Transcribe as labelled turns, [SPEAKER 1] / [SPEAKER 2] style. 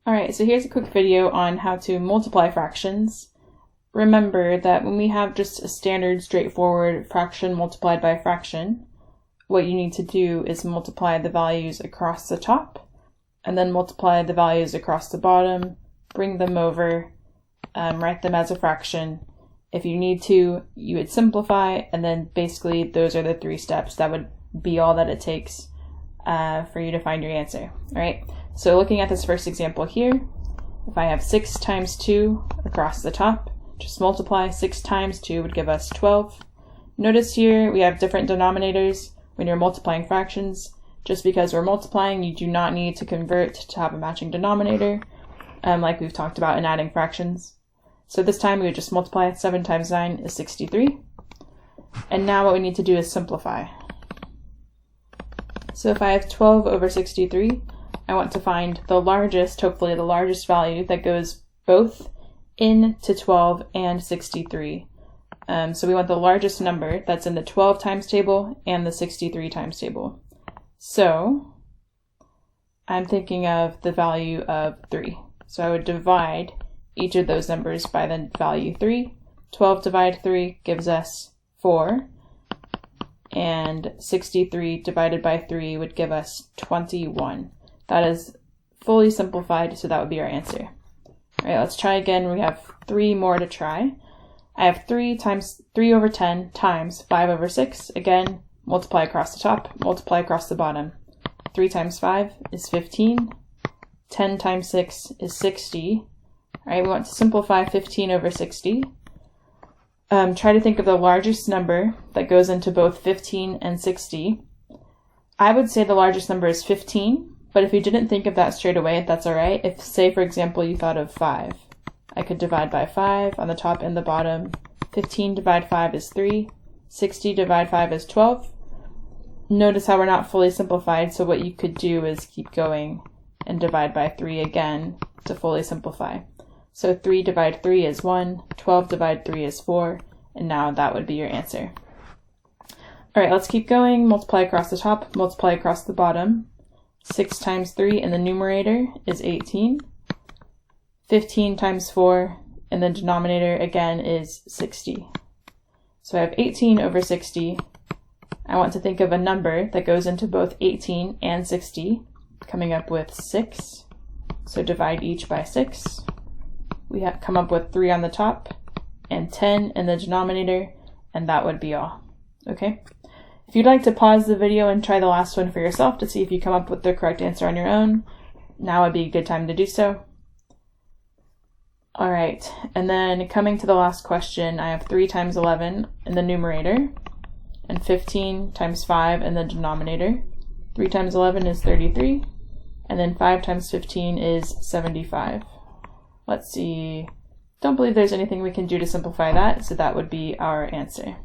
[SPEAKER 1] Alright, so here's a quick video on how to multiply fractions. Remember that when we have just a standard straightforward fraction multiplied by fraction, what you need to do is multiply the values across the top, and then multiply the values across the bottom, bring them over, write them as a fraction. If you need to, you would simplify, and then basically those are the 3 steps. That would be all that it takes for you to find your answer. Alright, so looking at this first example here, if I have 6 times 2 across the top, just multiply. 6 times 2 would give us 12. Notice here we have different denominators when you're multiplying fractions. Just because we're multiplying, you do not need to convert to have a matching denominator, like we've talked about in adding fractions. So this time we would just multiply. 7 times 9 is 63. And now what we need to do is simplify. So if I have 12 over 63, I want to find the largest, hopefully the largest value that goes both into 12 and 63. So we want the largest number that's in the 12 times table and the 63 times table. So I'm thinking of the value of 3. So I would divide each of those numbers by the value 3. 12 divided 3 gives us 4. And 63 divided by 3 would give us 21. That is fully simplified, so that would be our answer. All right, let's try again. We have 3 more to try. I have 3 over 10 times 5 over 6. Again, multiply across the top, multiply across the bottom. 3 times 5 is 15. 10 times 6 is 60. All right, we want to simplify 15 over 60. Try to think of the largest number that goes into both 15 and 60. I would say the largest number is 15, but if you didn't think of that straight away, that's all right. If, say, for example, you thought of 5, I could divide by 5 on the top and the bottom. 15 divided 5 is 3. 60 divided 5 is 12. Notice how we're not fully simplified, so what you could do is keep going and divide by 3 again to fully simplify. So 3 divided 3 is 1, 12 divided 3 is 4, and now that would be your answer. Alright, let's keep going. Multiply across the top, multiply across the bottom. 6 times 3 in the numerator is 18. 15 times 4 in the denominator again is 60. So I have 18 over 60. I want to think of a number that goes into both 18 and 60, coming up with 6. So divide each by 6. We have come up with 3 on the top and 10 in the denominator, and that would be all. Okay? If you'd like to pause the video and try the last one for yourself to see if you come up with the correct answer on your own, now would be a good time to do so. Alright, and then coming to the last question, I have 3 times 11 in the numerator and 15 times 5 in the denominator. 3 times 11 is 33, and then 5 times 15 is 75. Let's see, don't believe there's anything we can do to simplify that, so that would be our answer.